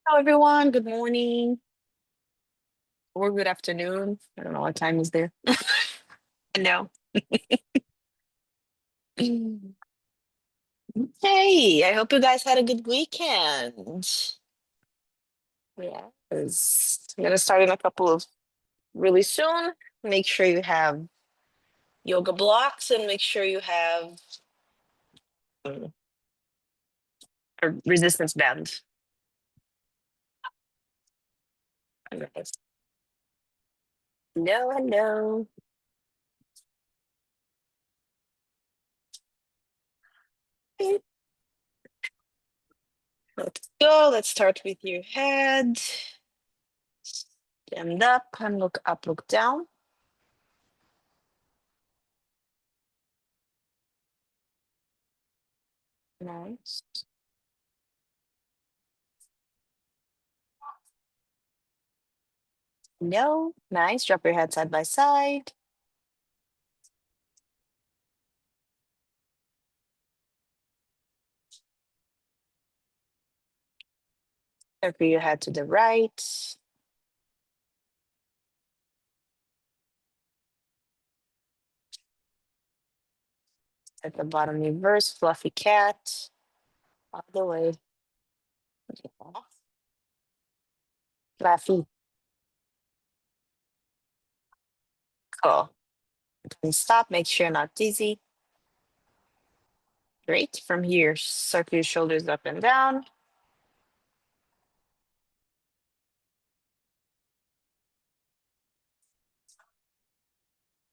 Hello, everyone. Good morning or good afternoon. I don't know what time is there. I know. Hey, I hope you guys had a good weekend. Yes. I'm gonna start in a couple of really soon. Make sure you have yoga blocks and make sure you have um, a resistance band. Yes. Hello, hello. Okay, let's go. Let's start with your head. Stand up and look up, look down. Nice. No, nice. Drop your head side by side. Circle your head to the right. At the bottom, reverse fluffy cat. All the way. Fluffy. Cool. And stop. Make sure you're not dizzy. Great. From here, circle your shoulders up and down.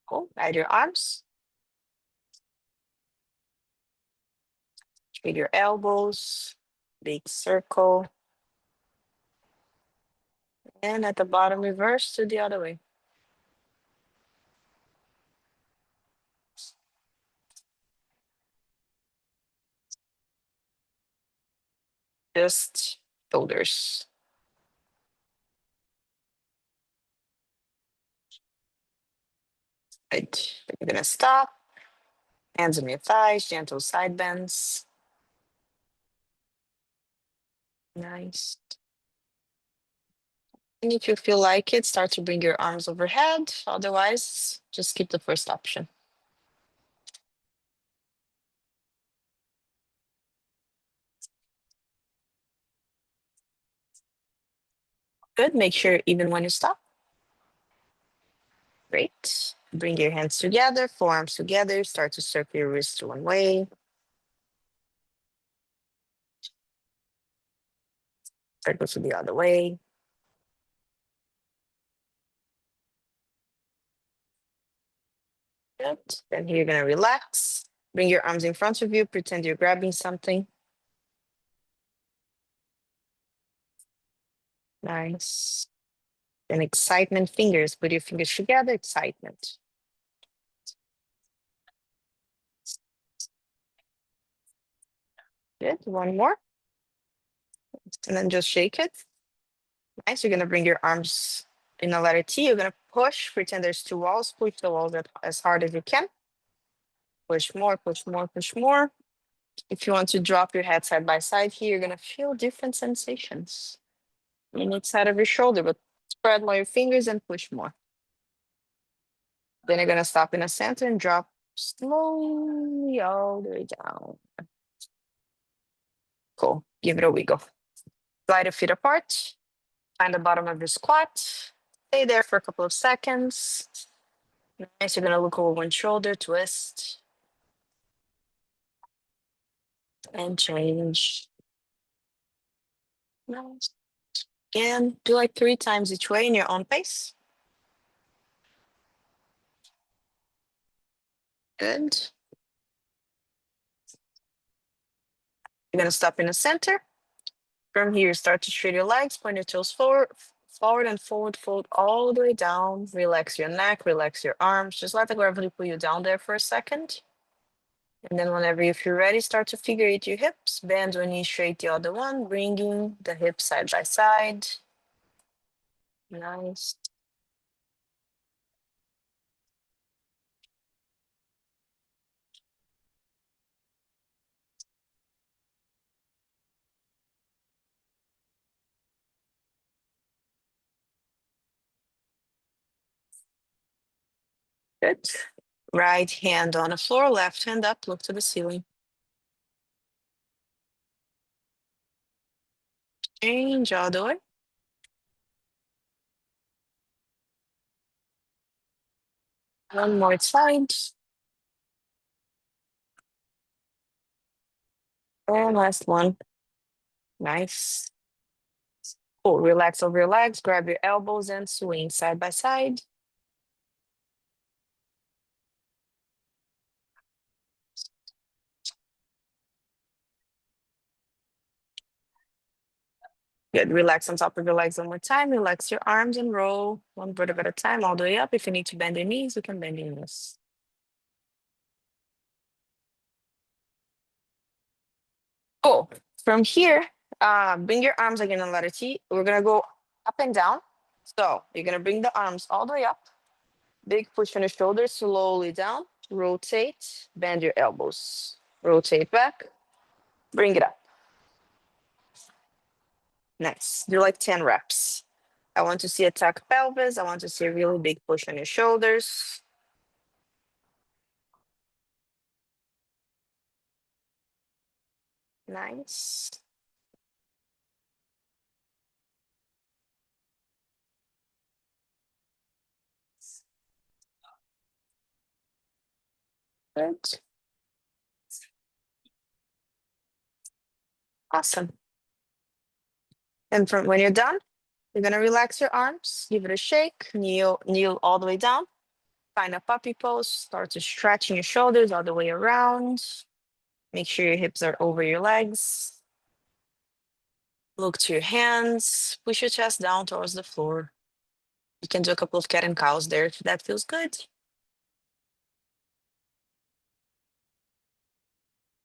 Cool. Add your arms. Straight your elbows. Big circle. And at the bottom, reverse to the other way. Just shoulders. Right. You're gonna stop. Hands on your thighs, gentle side bends. Nice. And if you feel like it, start to bring your arms overhead. Otherwise, just keep the first option. Good. Make sure even when you stop. Great. Bring your hands together, forearms together. Start to circle your wrists one way. Circle to the other way. Good. Then here you're going to relax. Bring your arms in front of you. Pretend you're grabbing something. Nice. Then excitement fingers. Put your fingers together. Excitement. Good. One more. And then just shake it. Nice. You're going to bring your arms in a letter T. You're going to push. Pretend there's two walls. Push the walls as hard as you can. Push more, push more, push more. If you want to drop your head side by side here, you're going to feel different sensations in each side of your shoulder, but spread more your fingers and push more. Then you're going to stop in the center and drop slowly all the way down. Cool. Give it a wiggle. Slide your feet apart. Find the bottom of your squat. Stay there for a couple of seconds. Nice. You're going to look over one shoulder, twist, and change. Nice. Again, do like 3 times each way in your own pace. Good. You're going to stop in the center. From here, start to straighten your legs, point your toes forward, forward and forward, fold all the way down. Relax your neck, relax your arms. Just let the gravity pull you down there for a second. And then whenever you feel ready, start to figure eight your hips. Bend one knee straight, the other one, bringing the hips side by side. Nice. Good. Right hand on the floor, left hand up, look to the ceiling. Change all the way. One more side. And last one. Nice. Cool. Relax over your legs, grab your elbows and swing side by side. Good. Relax on top of your legs one more time. Relax your arms and roll one vertebra at a time, all the way up. If you need to bend your knees, you can bend your knees. Cool. From here, bring your arms again in letter T. We're gonna go up and down. So you're gonna bring the arms all the way up. Big push on your shoulders, slowly down. Rotate, bend your elbows. Rotate back, bring it up. Nice. Do like 10 reps. I want to see a tuck pelvis. I want to see a really big push on your shoulders. Nice. Good. Awesome. And from when you're done, you're gonna relax your arms, give it a shake, kneel all the way down, find a puppy pose, start to stretching your shoulders all the way around. Make sure your hips are over your legs. Look to your hands, push your chest down towards the floor. You can do a couple of cat and cows there if that feels good.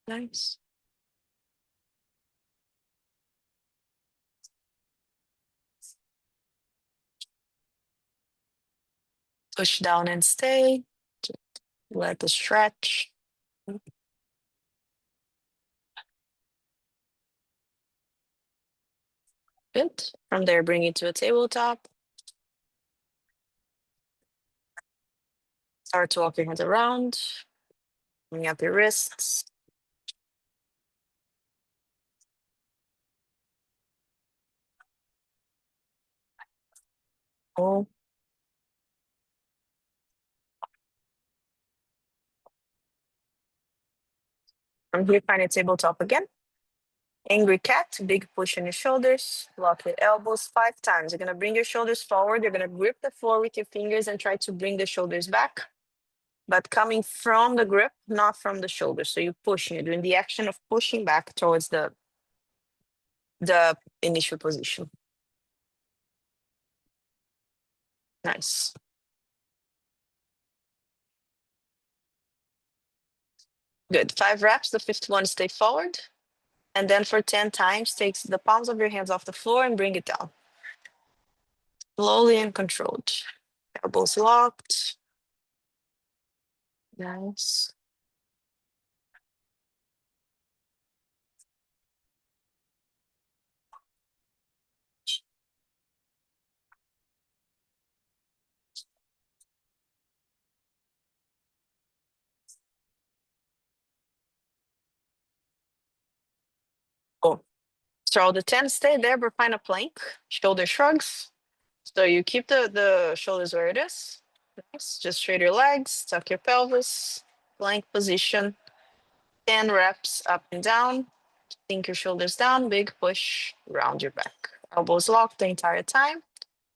Nice. Push down and stay. Let the stretch. Good. From there, bring it to a tabletop. Start to walk your hands around. Bring up your wrists. Oh, from here, find a tabletop again. Angry cat, big push on your shoulders. Lock your elbows 5 times. You're gonna bring your shoulders forward. You're gonna grip the floor with your fingers and try to bring the shoulders back, but coming from the grip, not from the shoulders. So you're pushing, you're doing the action of pushing back towards the initial position. Nice. Good. 5 reps. The fifth one, stay forward. And then for 10 times, take the palms of your hands off the floor and bring it down. Slowly and controlled. Elbows locked. Nice. Cool. So all the 10 stay there, but find a plank. Shoulder shrugs. So you keep the shoulders where it is. Nice. Just straight your legs, tuck your pelvis, plank position. 10 reps up and down. Sink your shoulders down, big push, round your back. Elbows locked the entire time.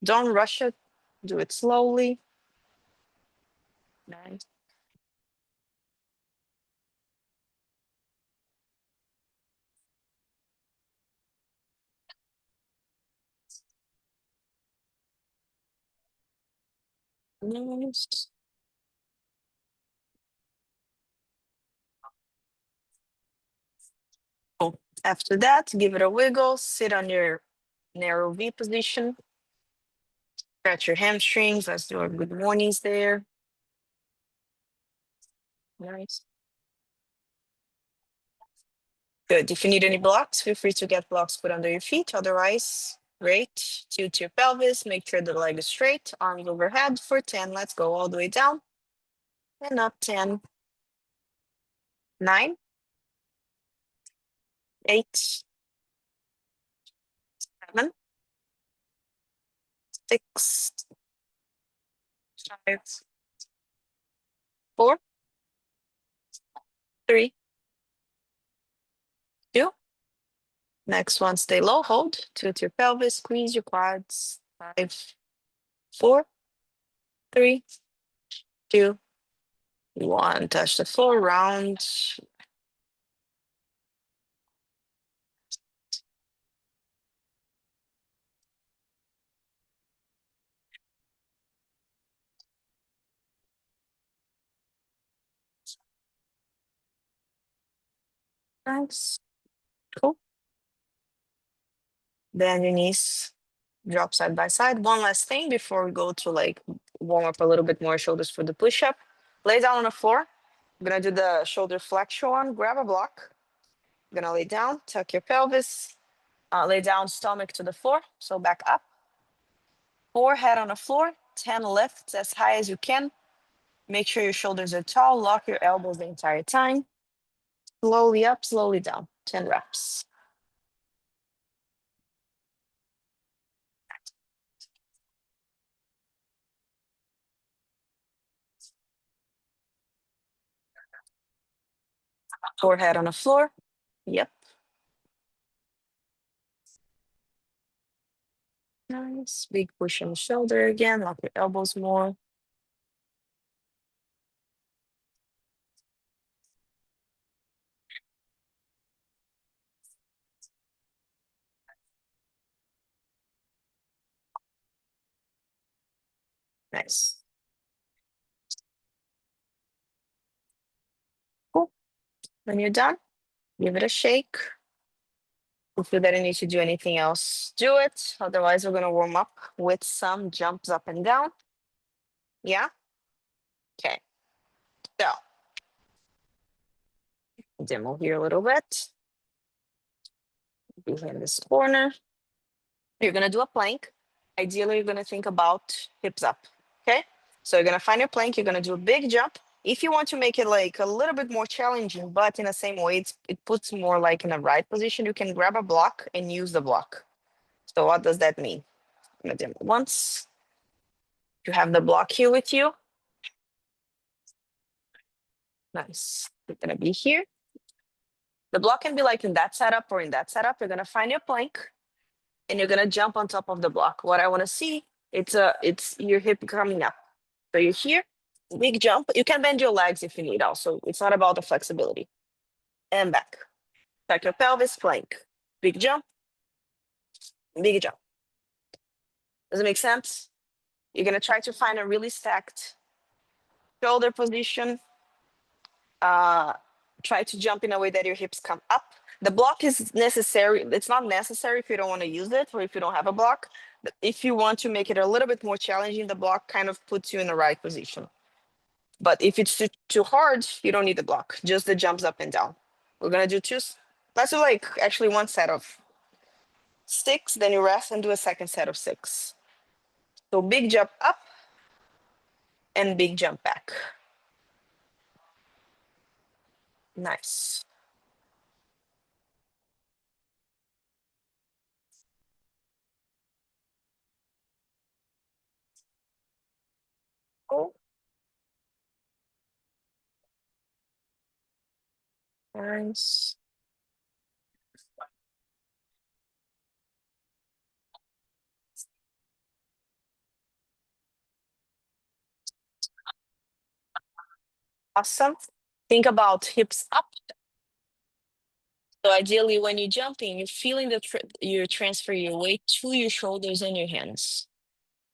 Don't rush it. Do it slowly. Nice. Nice. Cool. After that, give it a wiggle. Sit on your narrow V position. Stretch your hamstrings. Let's do our good mornings there. Nice. Good. If you need any blocks, feel free to get blocks put under your feet. Otherwise, great. Tilt your pelvis. Make sure the leg is straight. Arms overhead for 10. Let's go all the way down. And up 10, 9, 8, 7, 6, 5, 4, 3, 2. Next one, stay low, hold, tilt your pelvis, squeeze your quads. 5, 4, 3, 2, 1. Touch the floor, round. Nice. Cool. Bend your knees, drop side by side. One last thing before we go to like warm up a little bit more shoulders for the push up. Lay down on the floor. I'm gonna do the shoulder flexion one. Grab a block. Gonna lay down, tuck your pelvis, lay down stomach to the floor. So back up. Forehead on the floor. 10 lifts as high as you can. Make sure your shoulders are tall. Lock your elbows the entire time. Slowly up, slowly down. 10 reps. Forehead on the floor. Yep. Nice. Big push on the shoulder again. Lock your elbows more. Nice. Cool. When you're done, give it a shake. If you feel that you need to do anything else, do it. Otherwise, we're gonna warm up with some jumps up and down. Yeah? Okay. So demo here a little bit. Behind this corner. You're gonna do a plank. Ideally, you're gonna think about hips up. Okay. So you're gonna find your plank. You're gonna do a big jump. If you want to make it like a little bit more challenging, but in the same way, it puts more like in a right position, you can grab a block and use the block. So what does that mean? I'm gonna demo once. You have the block here with you. Nice. It's gonna be here. The block can be like in that setup or in that setup. You're gonna find your plank and you're gonna jump on top of the block. What I wanna see, it's your hip coming up. So you're here, big jump. You can bend your legs if you need also. It's not about the flexibility. And back. Tuck your pelvis, plank. Big jump, big jump. Does it make sense? You're gonna try to find a really stacked shoulder position. Uh, Try to jump in a way that your hips come up. The block is necessary. It's not necessary if you don't want to use it or if you don't have a block. But if you want to make it a little bit more challenging, the block kind of puts you in the right position. But if it's too hard, you don't need the block, just the jumps up and down. We're gonna do two, let's do like actually one set of 6, then you rest and do a second set of 6. So big jump up and big jump back. Nice. Cool. Nice. Awesome. Think about hips up. So ideally, when you're jumping, you're feeling you transfer your weight to your shoulders and your hands.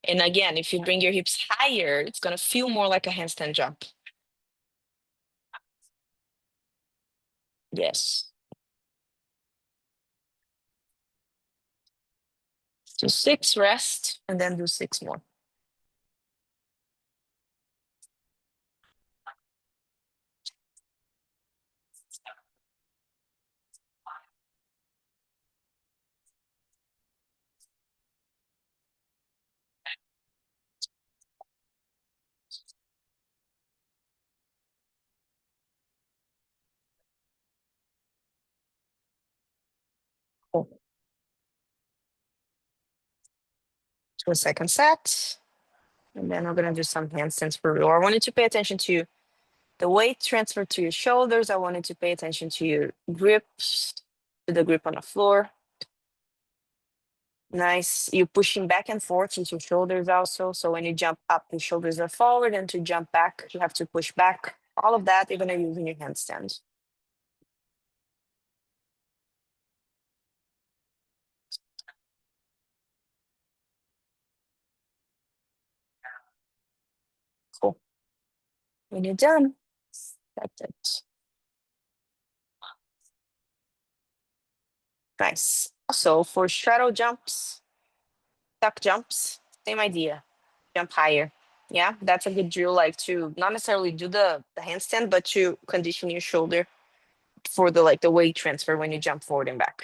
And again, if you bring your hips higher, it's gonna feel more like a handstand jump. Yes. So 6, rest, and then do 6 more. Cool. To a second set. And then we're gonna do some handstands for real. I want you to pay attention to the weight transfer to your shoulders. I wanted to pay attention to your grips, to the grip on the floor. Nice. You're pushing back and forth with your shoulders also. So when you jump up, your shoulders are forward, and to jump back, you have to push back. All of that, you're gonna use in your handstand. Cool. When you're done, that's it. Nice. Also, for straddle jumps, tuck jumps, same idea. Jump higher. Yeah, that's a good drill, like to not necessarily do the handstand, but to condition your shoulder for the like the weight transfer when you jump forward and back.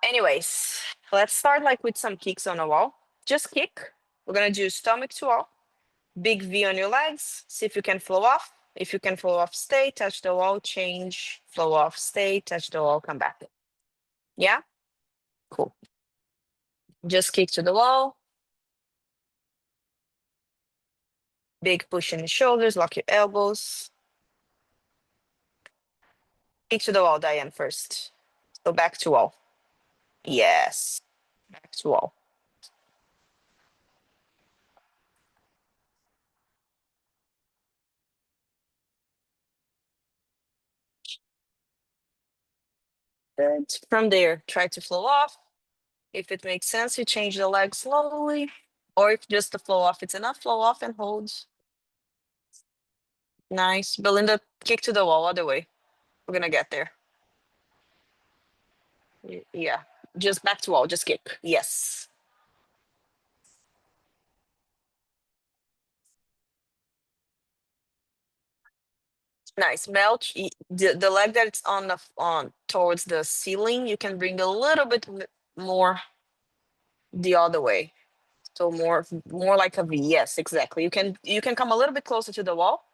Anyways, let's start like with some kicks on a wall. Just kick. We're gonna do stomach to wall. Big V on your legs. See if you can flow off. If you can flow off, stay, touch the wall, change, flow off, stay, touch the wall, come back. Yeah? Cool. Just kick to the wall. Big push in the shoulders, lock your elbows. Kick to the wall, Diane, first. So back to wall. Yes. Back to wall. Good. From there, try to flow off. If it makes sense, you change the leg slowly. Or if just the flow off, it's enough, flow off and hold. Nice. Belinda, kick to the wall, other way. We're gonna get there. Yeah. Just back to wall, just kick. Yes. Nice. Melt the leg that's on the on towards the ceiling, you can bring a little bit more the other way. So more like a V. Yes, exactly. You can come a little bit closer to the wall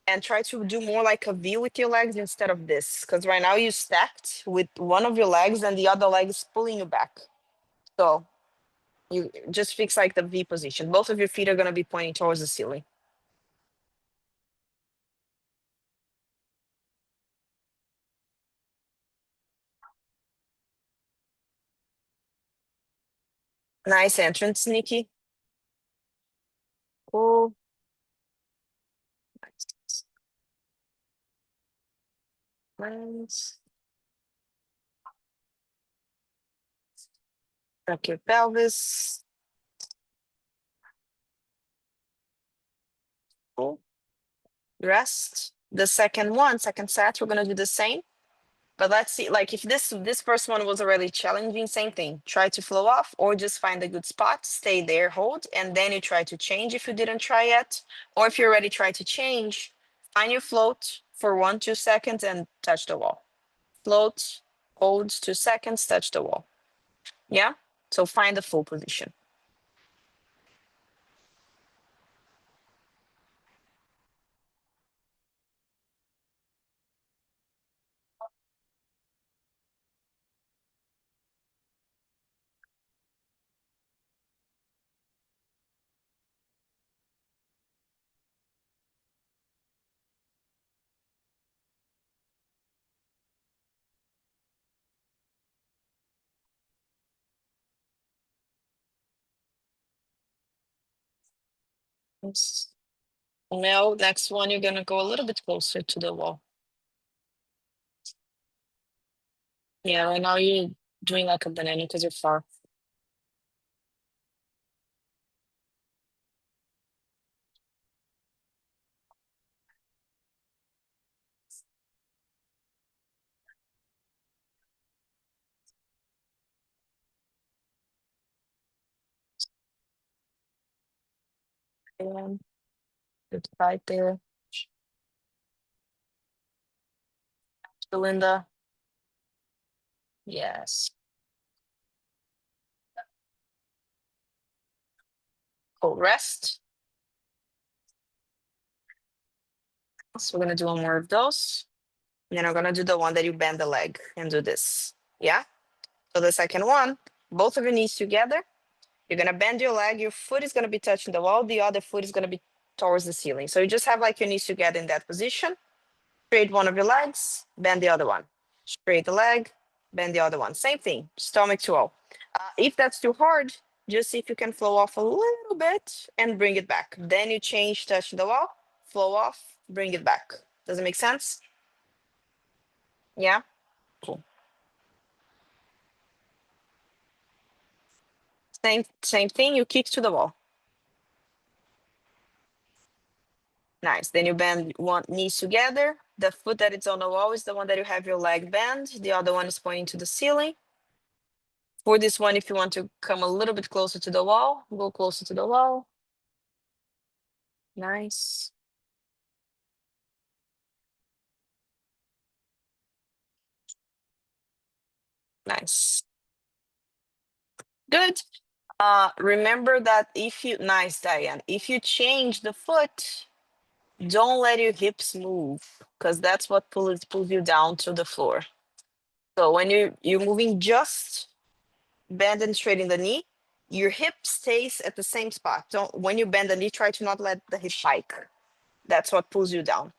and try to do more like a V with your legs instead of this. Because right now you stacked with one of your legs and the other leg is pulling you back. So you just fix like the V position. Both of your feet are gonna be pointing towards the ceiling. Nice entrance, Nikki. Cool. Nice. Tuck your pelvis. Cool. Rest. The second one, second set, we're gonna do the same. But let's see, like if this first one was already challenging, same thing. Try to flow off or just find a good spot, stay there, hold, and then you try to change if you didn't try yet. Or if you already tried to change, find your float for 1-2 seconds and touch the wall. Float, hold 2 seconds, touch the wall. Yeah? So find the full position. Yes. Now, next one, you're gonna go a little bit closer to the wall. Yeah, right now you're doing like a banana because you're far. And good right there. Belinda. Yes. Cool. Rest. So we're gonna do one more of those. And then I'm gonna do the one that you bend the leg and do this. Yeah. So the second one, both of your knees together. You're gonna bend your leg. Your foot is gonna be touching the wall. The other foot is gonna be towards the ceiling. So you just have like your knees together in that position. Straight one of your legs, bend the other one. Straight the leg, bend the other one. Same thing, stomach to all. If that's too hard, just see if you can flow off a little bit and bring it back. Then you change, touch the wall, flow off, bring it back. Does it make sense? Yeah? Cool. Same thing, you kick to the wall. Nice. Then you bend one knees together. The foot that is on the wall is the one that you have your leg bend. The other one is pointing to the ceiling. For this one, if you want to come a little bit closer to the wall, go closer to the wall. Nice. Nice. Good. Remember that if you, nice, Diane, if you change the foot, don't let your hips move because that's what pulls you down to the floor. So when you're moving, just bend and straighten the knee, your hip stays at the same spot. Don't, when you bend the knee, try to not let the hip hike. That's what pulls you down.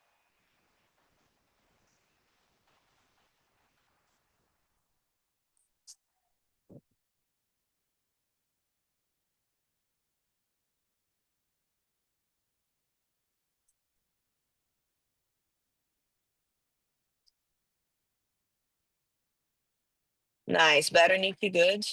Nice. Better, Nikki. Good.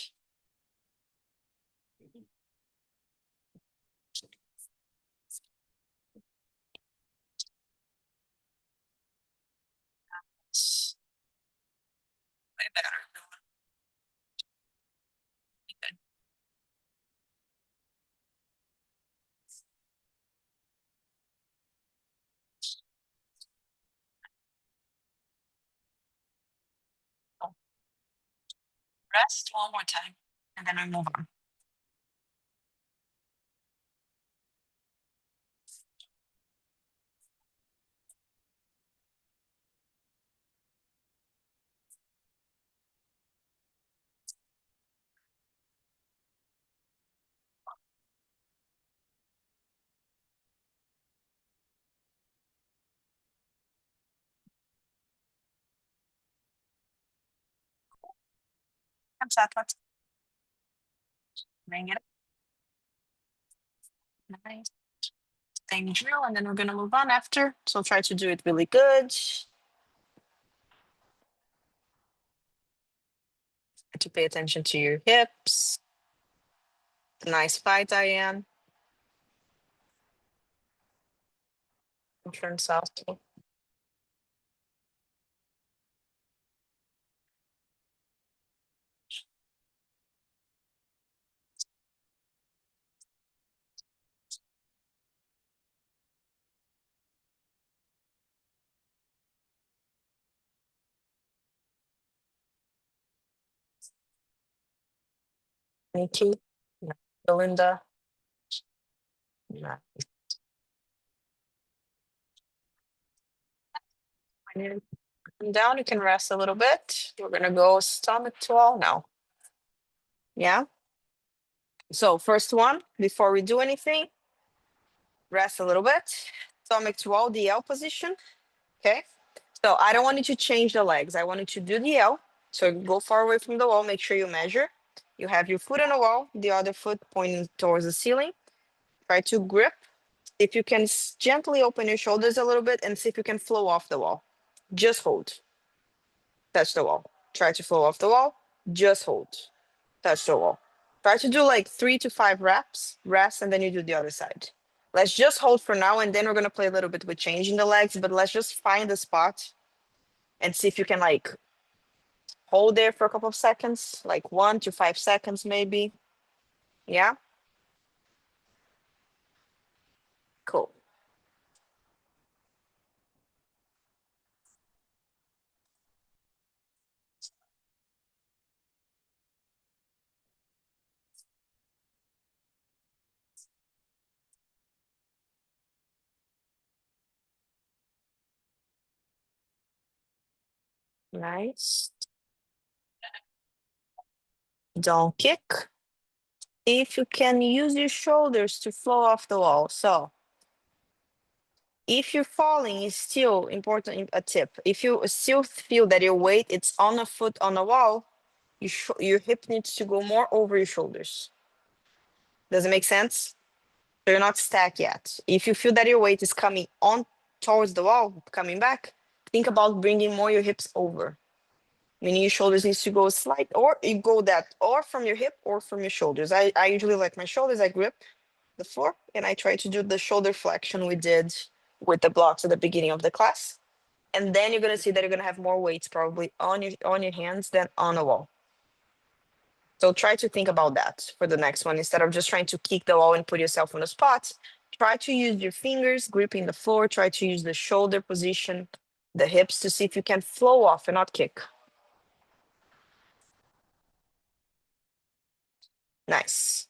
Way better. Good. Rest one more time, and then we move on. I'm set. Let's bring it up. Nice. Same drill, and then we're gonna move on after. So try to do it really good. To pay attention to your hips. Nice fight, Diane. Turn south. Nikki. Yeah. Belinda. Yeah. When you come down, you can rest a little bit. We're gonna go stomach to all now. Yeah. So first one, before we do anything, rest a little bit. Stomach to all, the L position. Okay. So I don't want you to change the legs. I want you to do the L. So go far away from the wall. Make sure you measure. You have your foot on the wall, the other foot pointing towards the ceiling. Try to grip. If you can gently open your shoulders a little bit and see if you can flow off the wall. Just hold. Touch the wall. Try to flow off the wall. Just hold. Touch the wall. Try to do like 3 to 5 reps, rest, and then you do the other side. Let's just hold for now, and then we're gonna play a little bit with changing the legs, but let's just find the spot and see if you can like hold there for a couple of seconds, like 1 to 5 seconds maybe. Yeah, cool. Nice. Don't kick. If you can use your shoulders to flow off the wall. So if you're falling, is still important, a tip. If you still feel that your weight it's on a foot on a wall, your hip needs to go more over your shoulders. Does it make sense? So you're not stacked yet. If you feel that your weight is coming on towards the wall, coming back, think about bringing more your hips over. Meaning your shoulders needs to go slight, or you go that, or from your hip or from your shoulders. I usually like my shoulders, I grip the floor and I try to do the shoulder flexion we did with the blocks at the beginning of the class. And then you're gonna see that you're gonna have more weights probably on your hands than on a wall. So try to think about that for the next one. Instead of just trying to kick the wall and put yourself on the spot, try to use your fingers gripping the floor. Try to use the shoulder position, the hips to see if you can flow off and not kick. Nice.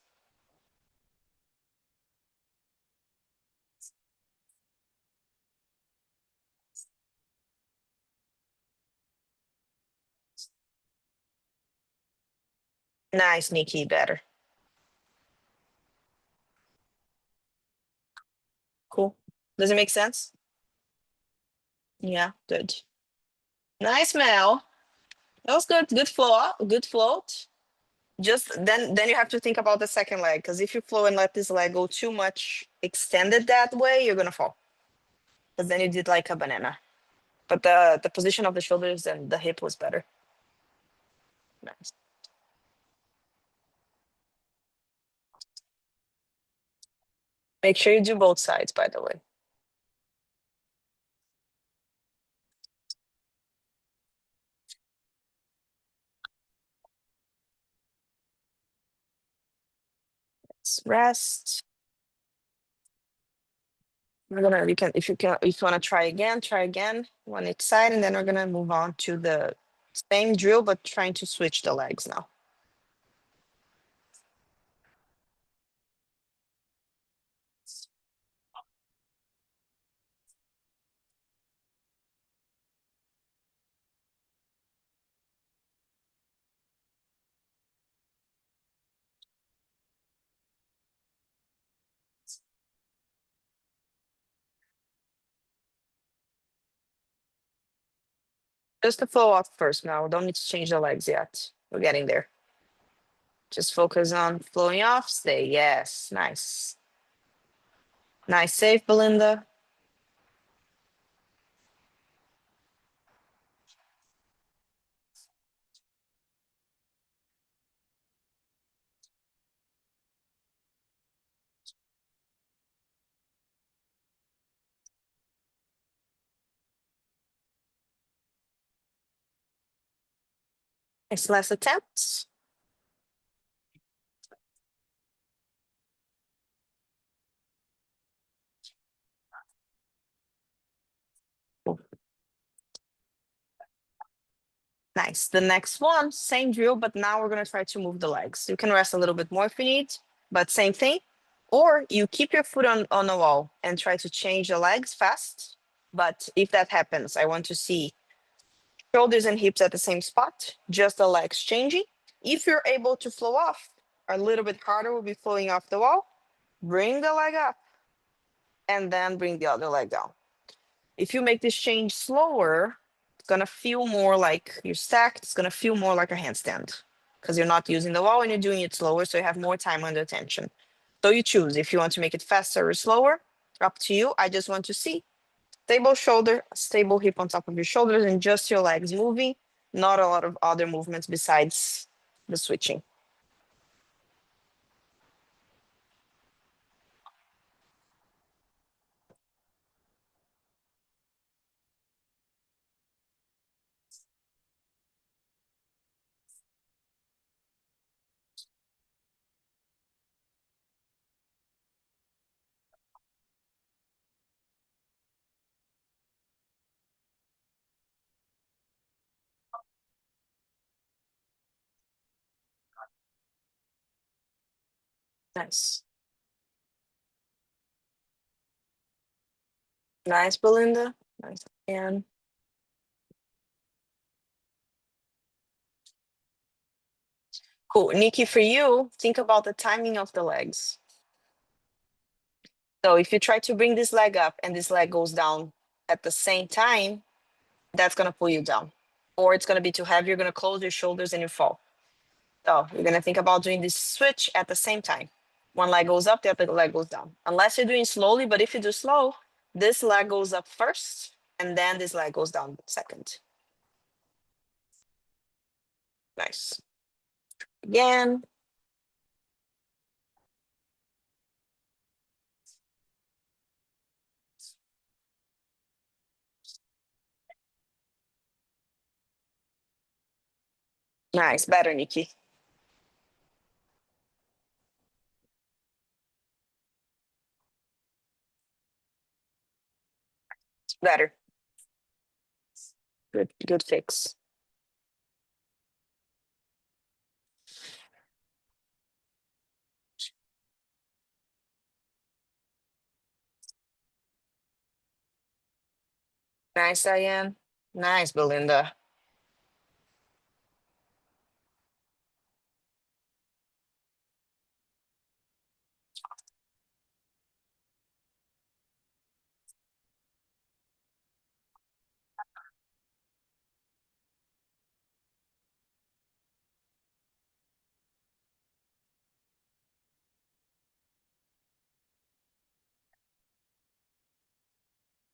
Nice, Nikki, better. Cool. Does it make sense? Yeah, good. Nice, Mel. That was good. Good flow. Good float. Just then you have to think about the second leg, because if you flow and let this leg go too much extended that way, you're gonna fall. Because then you did like a banana. But the position of the shoulders and the hip was better. Nice. Make sure you do both sides, by the way. Let's rest. We're gonna you can if you can if you wanna try again, one each side, and then we're gonna move on to the same drill but trying to switch the legs now. Just the flow off first now. Don't need to change the legs yet. We're getting there. Just focus on flowing off. Stay. Yes. Nice. Nice save, Belinda. Nice last attempts. Nice. The next one, same drill, but now we're gonna try to move the legs. You can rest a little bit more if you need, but same thing. Or you keep your foot on the wall and try to change the legs fast. But if that happens, I want to see shoulders and hips at the same spot, just the legs changing. If you're able to flow off, a little bit harder will be flowing off the wall. Bring the leg up and then bring the other leg down. If you make this change slower, it's gonna feel more like you're stacked. It's gonna feel more like a handstand because you're not using the wall and you're doing it slower, so you have more time under tension. So you choose if you want to make it faster or slower. Up to you. I just want to see stable shoulder, stable hip on top of your shoulders, and just your legs moving. Not a lot of other movements besides the switching. Nice. Nice, Belinda. Nice. And Cool. Nikki, for you, think about the timing of the legs. So if you try to bring this leg up and this leg goes down at the same time, that's gonna pull you down. Or it's gonna be too heavy, you're gonna close your shoulders and you fall. So you're gonna think about doing this switch at the same time. One leg goes up, the other leg goes down. Unless you're doing slowly, but if you do slow, this leg goes up first and then this leg goes down second. Nice. Again. Nice. Better, Nikki. Better. Good, good fix. Nice, Diane. Nice, Belinda.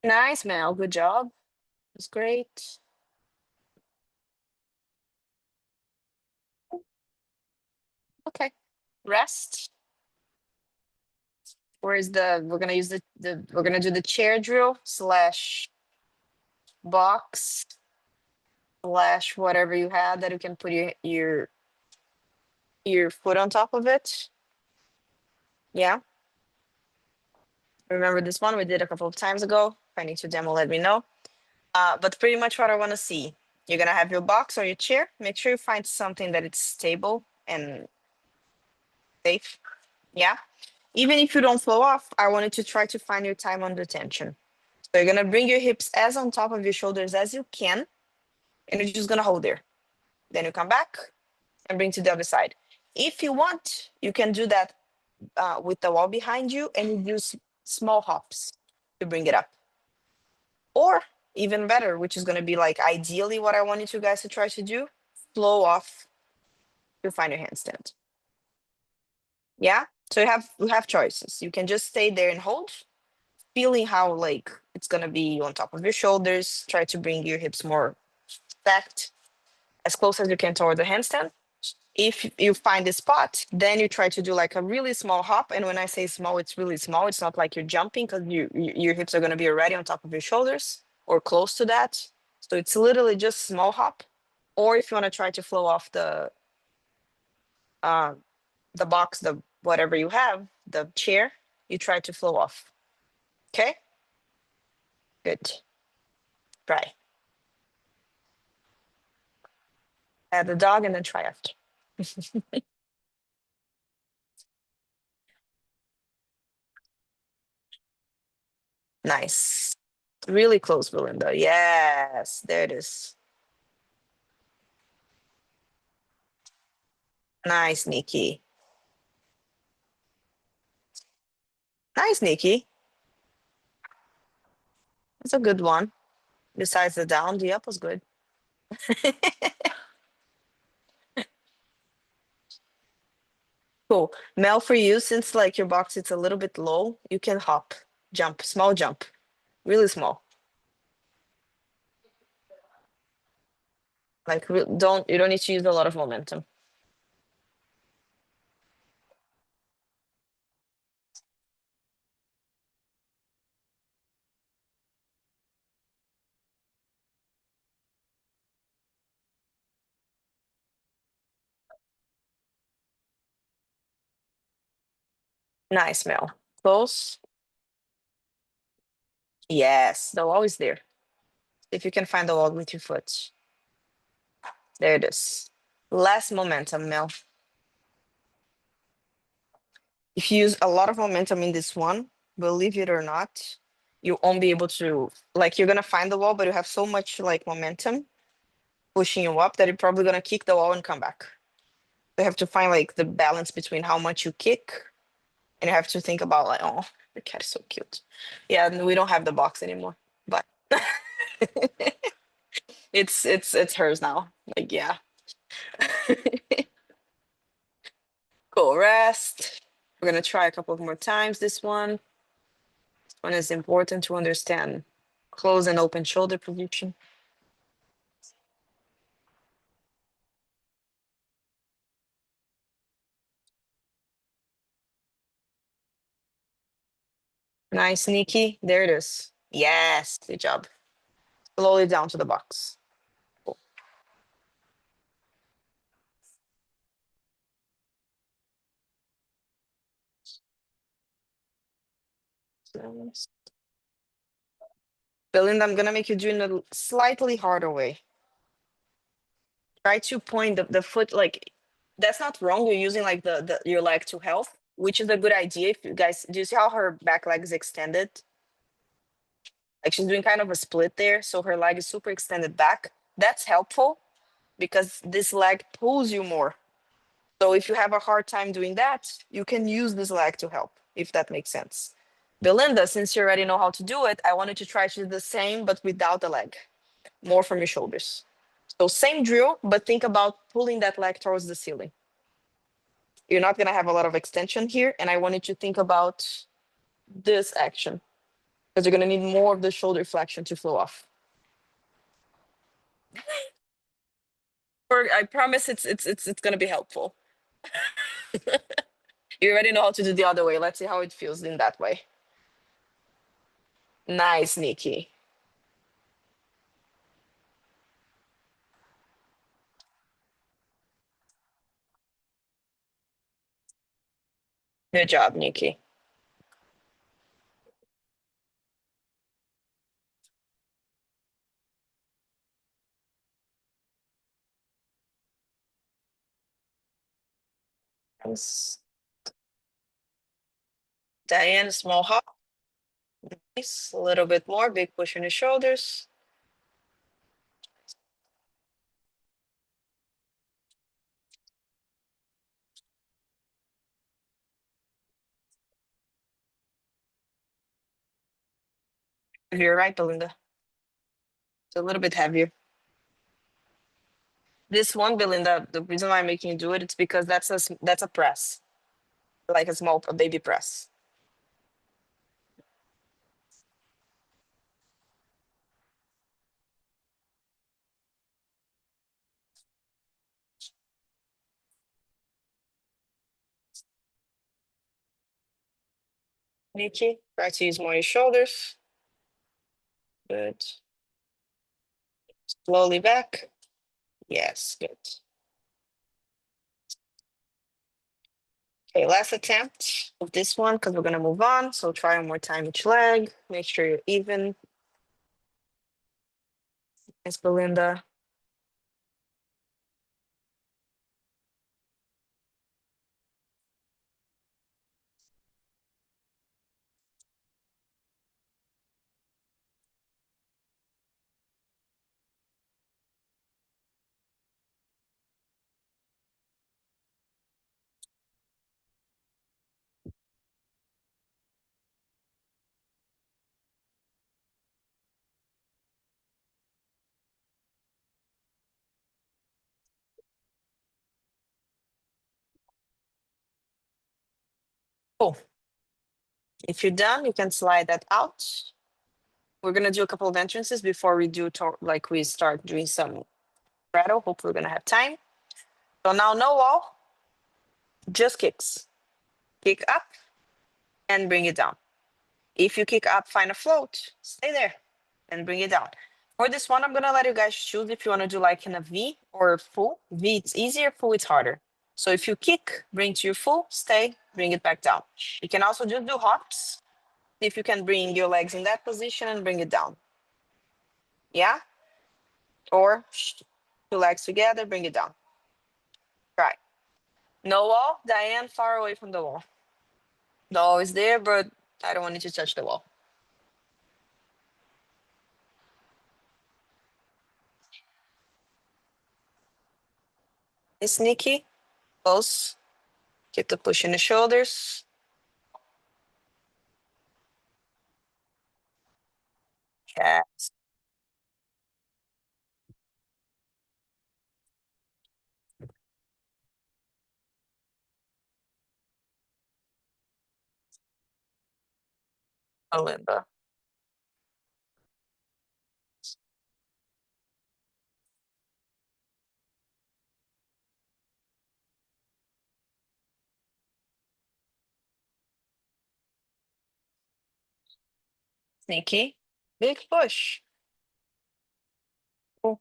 Nice, Mel. Good job. It's great. Okay. Rest. Where's the, we're gonna use we're gonna do the chair drill slash box slash whatever you have that you can put your foot on top of it. Yeah. Remember this one we did a couple of times ago. If I need to demo, let me know. But pretty much what I want to see. You're gonna have your box or your chair. Make sure you find something that it's stable and safe. Yeah. Even if you don't flow off, I wanted to try to find your time under tension. So you're gonna bring your hips as on top of your shoulders as you can, and you're just gonna hold there. Then you come back and bring to the other side. If you want, you can do that with the wall behind you, and you use small hops to bring it up. Or even better, which is gonna be like ideally what I wanted you guys to try to do, flow off to find your handstand. Yeah. So you have choices. You can just stay there and hold, feeling how like it's gonna be on top of your shoulders. Try to bring your hips more stacked as close as you can toward the handstand. If you find a spot, then you try to do like a really small hop. And when I say small, it's really small. It's not like you're jumping because your hips are gonna be already on top of your shoulders or close to that. So it's literally just small hop. Or if you want to try to flow off uh, the box, the whatever you have, the chair, you try to flow off. Okay, good. Try. Add the dog and then try after. Nice. Really close, Belinda. Yes, there it is. Nice, Nikki. Nice, Nikki. That's a good one. Besides the down, the up was good. Cool. Mel, for you, since like your box it's a little bit low, you can hop, jump, small jump, really small. Like don't you don't need to use a lot of momentum. Nice, Mel. Close. Yes, the wall is there. If you can find the wall with your foot. There it is. Less momentum, Mel. If you use a lot of momentum in this one, believe it or not, you won't be able to, like, you're gonna find the wall, but you have so much like momentum pushing you up that you're probably gonna kick the wall and come back. You have to find like the balance between how much you kick, and you have to think about like, oh, the cat is so cute. Yeah, and we don't have the box anymore, but it's hers now. Like, yeah. Cool. Rest. We're gonna try a couple of more times. This one is important to understand. Close and open shoulder position. Nice, Nikki. There it is. Yes, good job. Slowly down to the box. Cool. Belinda, I'm gonna make you do it in a slightly harder way. Try to point the foot like that's not wrong. You're using like the your leg to help, which is a good idea. If you guys do you see how her back leg is extended? Like she's doing kind of a split there, so her leg is super extended back. That's helpful because this leg pulls you more. So if you have a hard time doing that, you can use this leg to help, if that makes sense. Belinda, since you already know how to do it, I wanted to try to do the same, but without the leg, more from your shoulders. So same drill, but think about pulling that leg towards the ceiling. You're not gonna have a lot of extension here, and I wanted to think about this action because you're gonna need more of the shoulder flexion to flow off. Or I promise it's gonna be helpful. You already know how to do the other way. Let's see how it feels in that way. Nice, Nikki. Good job, Nikki. Nice. Diane, small hop. Nice. A little bit more. Big push on the shoulders. You're right, Belinda. It's a little bit heavier. This one, Belinda, the reason why I'm making you do it, it's because that's a press, like a baby press. Nikki, try to use more your shoulders. Good. Slowly back. Yes, good. Okay, last attempt of this one because we're gonna move on. So try one more time each leg. Make sure you're even. Miss Belinda. Cool. If you're done, you can slide that out. We're gonna do a couple of entrances before we do like we start doing some rattle. Hopefully we're gonna have time. So now no wall, just kicks. Kick up and bring it down. If you kick up, find a float, stay there and bring it down. For this one, I'm gonna let you guys choose if you wanna do like in a V or full. V, it's easier, full, it's harder. So if you kick, bring to your full, stay, bring it back down. You can also just do hops. If you can bring your legs in that position and bring it down. Yeah? Or two legs together, bring it down. Right. No wall, Diane, far away from the wall. The wall is there, but I don't want you to touch the wall. It's Nikki. Close. Keep the push in the shoulders. Yes. Alinda. Sneaky. Big push. Cool.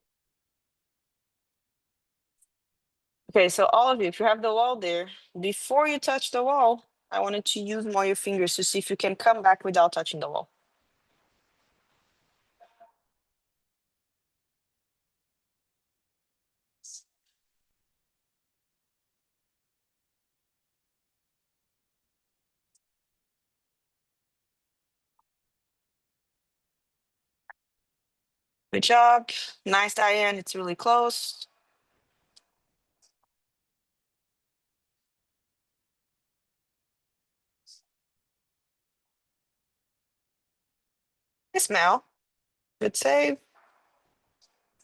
Okay, so all of you, if you have the wall there, before you touch the wall, I wanted to use more your fingers to see if you can come back without touching the wall. Good job. Nice, Diane. It's really close. Nice, Mel. Good save.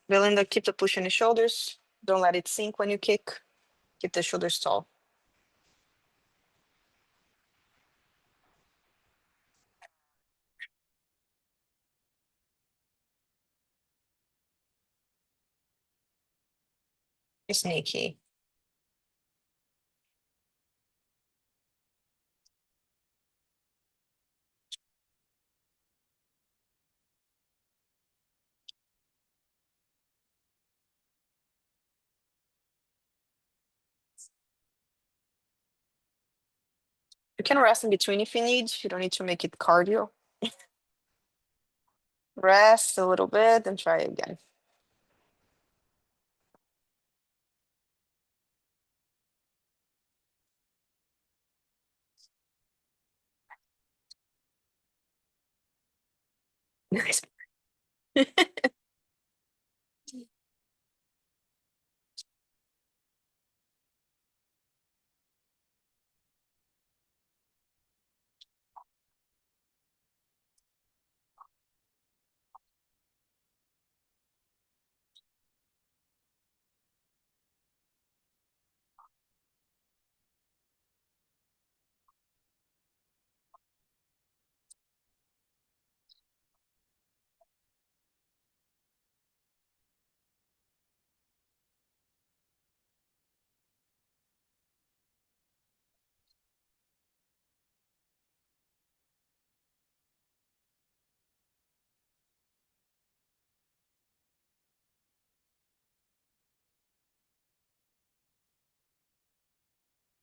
Belinda, keep the push on your shoulders. Don't let it sink when you kick. Keep the shoulders tall. Sneaky. You can rest in between if you need. You don't need to make it cardio. Rest a little bit and try again. Nice.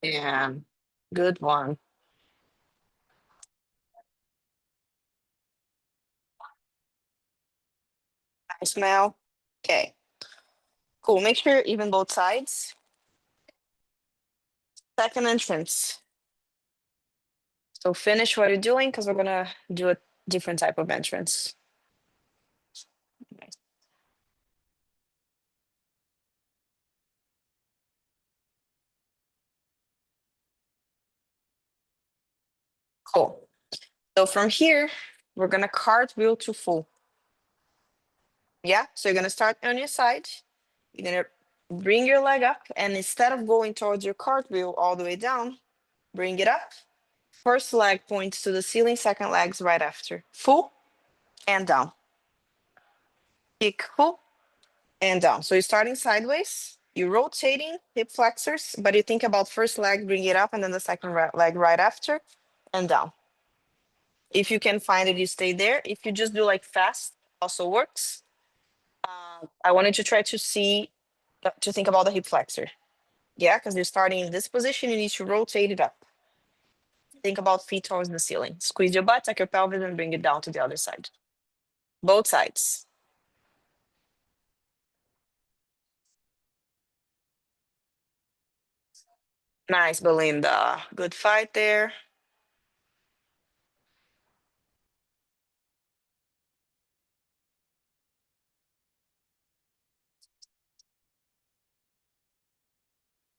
Yeah, good one. Nice, Mel. Okay, cool. Make sure even both sides. Second entrance. So finish what you're doing because we're gonna do a different type of entrance. Nice. Cool. So from here, we're gonna cartwheel to full. Yeah, so you're gonna start on your side. You're gonna bring your leg up, and instead of going towards your cartwheel all the way down, bring it up. First leg points to the ceiling, second leg's right after. Full and down. Kick full and down. So you're starting sideways, you're rotating hip flexors, but you think about first leg, bring it up, and then the second leg right after and down. If you can find it, you stay there. If you just do like fast, also works. I wanted to try to see, to think about the hip flexor. Yeah, because you're starting in this position, you need to rotate it up. Think about feet towards the ceiling. Squeeze your butt, tuck your pelvis, and bring it down to the other side. Both sides. Nice, Belinda. Good fight there.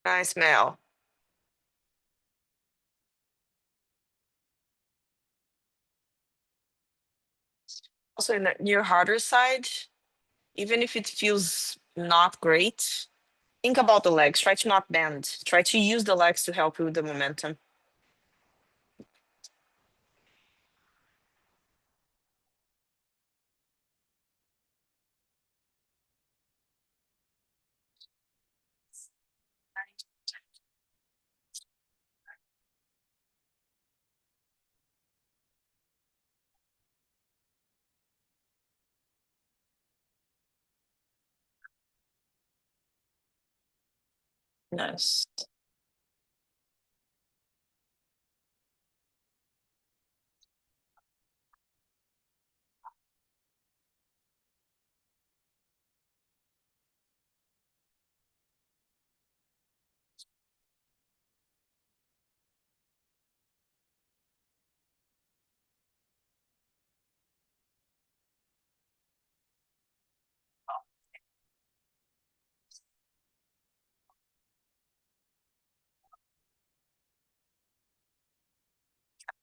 Nice, Mel. Also, in your harder side, even if it feels not great, think about the legs. Try to not bend. Try to use the legs to help you with the momentum. Nice.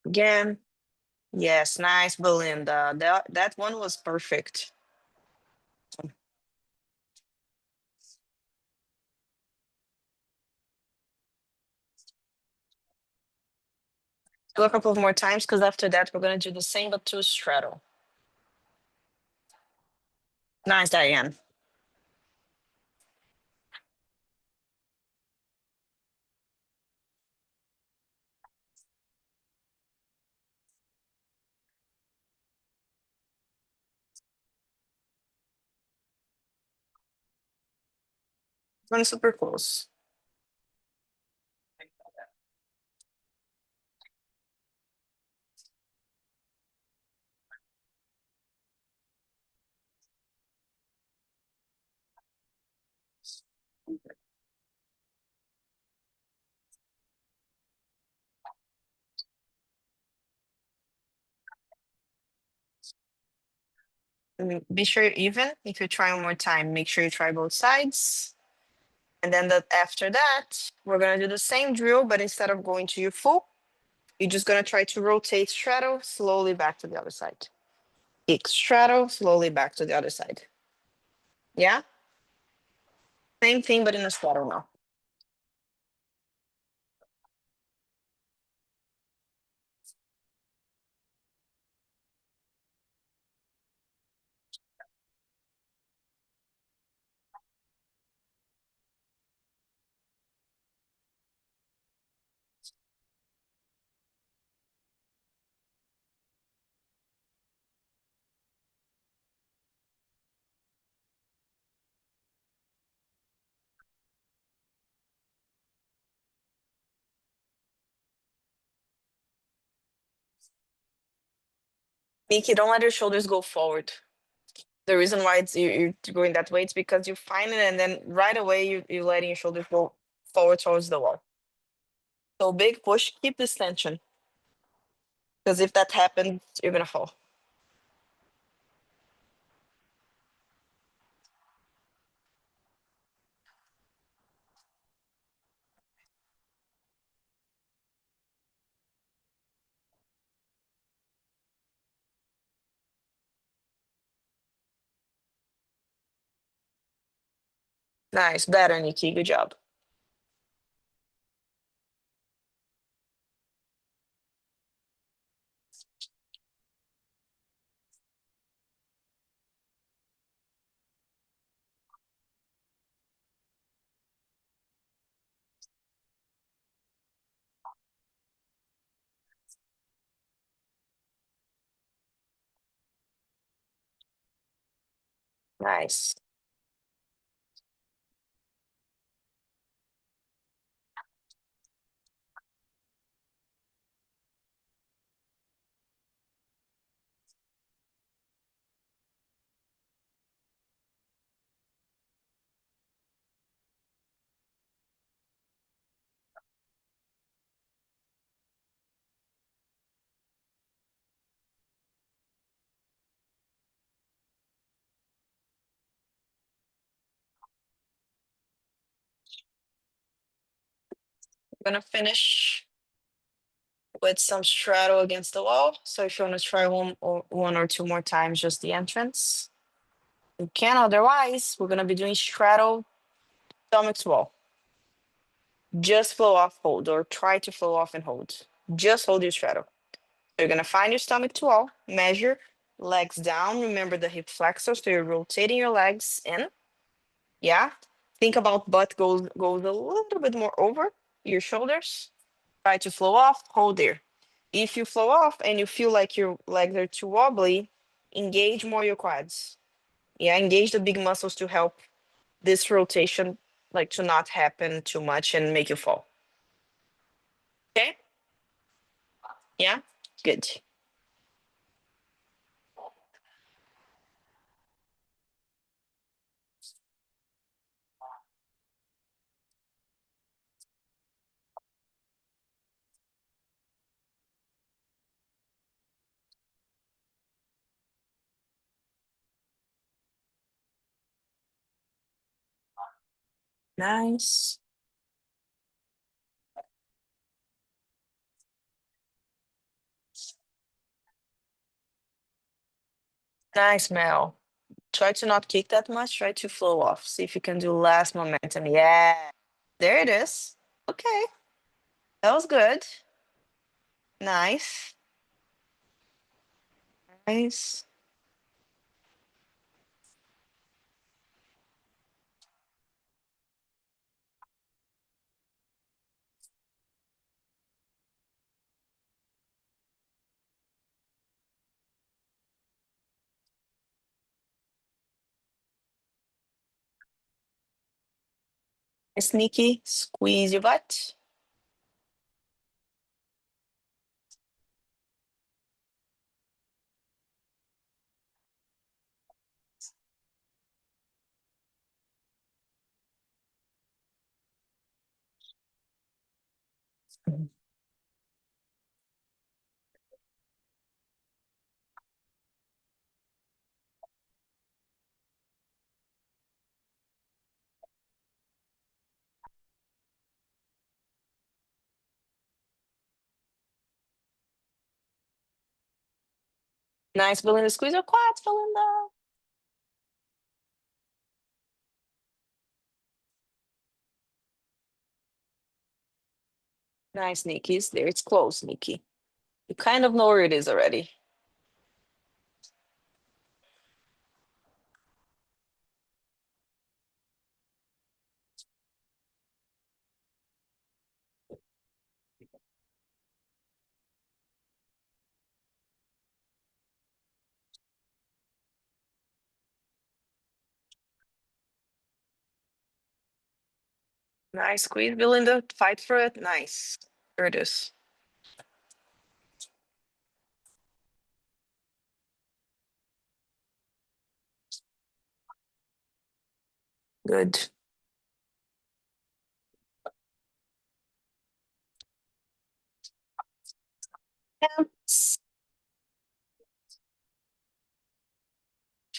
Again. Yes, nice, Belinda. That one was perfect. Do a couple of more times because after that we're gonna do the same but to straddle. Nice, Diane. One super close. Be sure even if you try one more time, make sure you try both sides. And then after that, we're gonna do the same drill, but instead of going to your full, you're just gonna try to rotate straddle slowly back to the other side. Kick straddle slowly back to the other side. Yeah? Same thing, but in a straddle now. Miki, don't let your shoulders go forward. The reason why you're going that way is because you find it and then right away you're letting your shoulders go forward towards the wall. So big push, keep this tension. Because if that happens, you're gonna fall. Nice, better, Nikki. Good job. Nice. I'm gonna finish with some straddle against the wall. So if you want to try one or two more times, just the entrance, you can. Otherwise, we're gonna be doing straddle stomach to wall. Just flow off, hold, or try to flow off and hold. Just hold your straddle. You're gonna find your stomach to wall, measure, legs down. Remember the hip flexor, so you're rotating your legs in. Yeah. Think about butt goes a little bit more over your shoulders. Try to flow off, hold there. If you flow off and you feel like your legs are too wobbly, engage more your quads. Yeah, engage the big muscles to help this rotation like to not happen too much and make you fall. Okay? Yeah? Good. Nice. Nice, Mel. Try to not kick that much. Try to flow off. See if you can do less momentum. Yeah. There it is. Okay. That was good. Nice. Nice. Sneaky. Squeeze your butt. Nice, Belinda. Squeeze your quads, Belinda. Nice, Nikki's there. It's close, Nikki. You kind of know where it is already. Nice squeeze, Belinda. Fight for it. Nice. There it is. Good. Yes.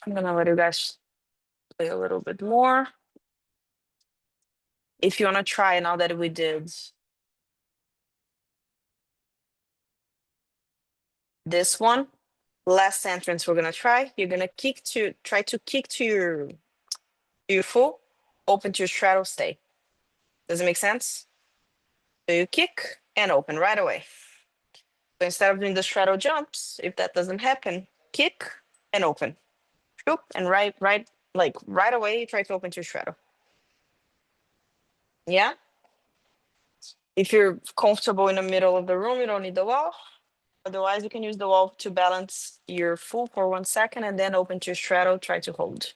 I'm gonna let you guys play a little bit more. If you wanna try now that we did this one, last entrance we're gonna try. You're gonna try to kick to your full, open to your straddle, stay. Does it make sense? So you kick and open right away. So instead of doing the straddle jumps, if that doesn't happen, kick and open. Shoop, and right away, try to open to your straddle. Yeah? If you're comfortable in the middle of the room, you don't need the wall. Otherwise, you can use the wall to balance your full for 1 second and then open to your straddle, try to hold.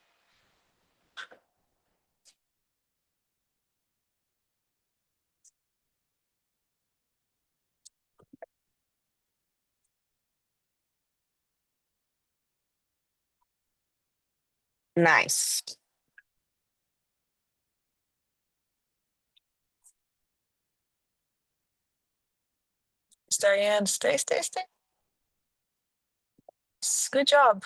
Nice. Stay in, stay, stay, stay. Good job.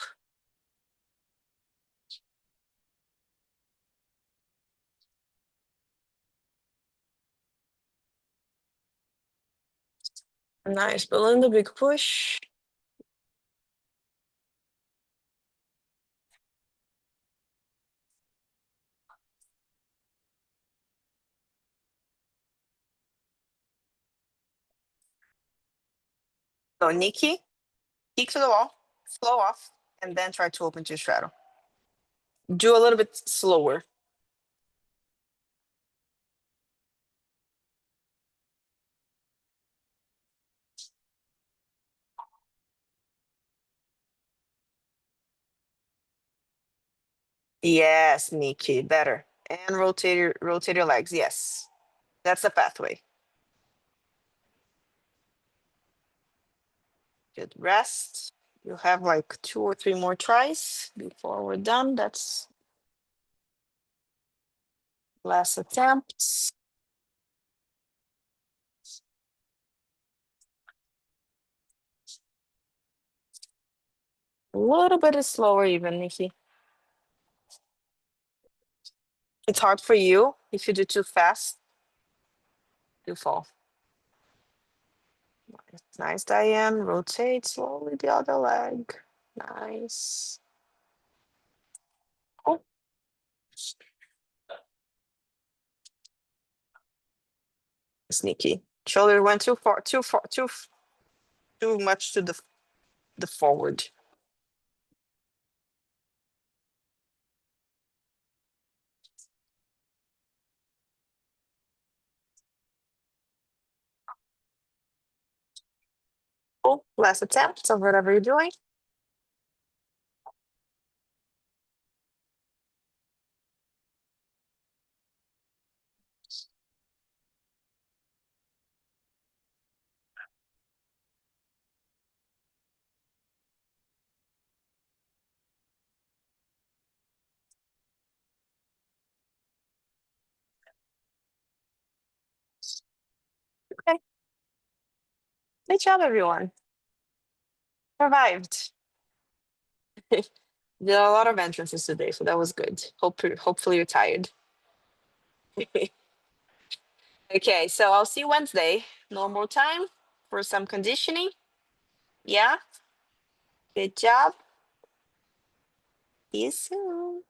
Nice. Balloon the big push. So Nikki, peek to the wall, flow off, and then try to open to straddle. Do a little bit slower. Yes, Nikki, better. And rotate your legs. Yes. That's the pathway. Good rest. You have like 2 or 3 more tries before we're done. That's last attempts. A little bit slower even, Nikki. It's hard for you. If you do too fast, you fall. Nice, Diane. Rotate slowly the other leg. Nice. Oh, sneaky. Shoulder went too far, too much to the forward. Oh, last attempt of whatever you're doing. Okay. Good job, everyone. Survived. Did a lot of entrances today, so that was good. Hopefully you're tired. Okay, so I'll see you Wednesday. Normal time for some conditioning. Yeah. Good job. See you soon.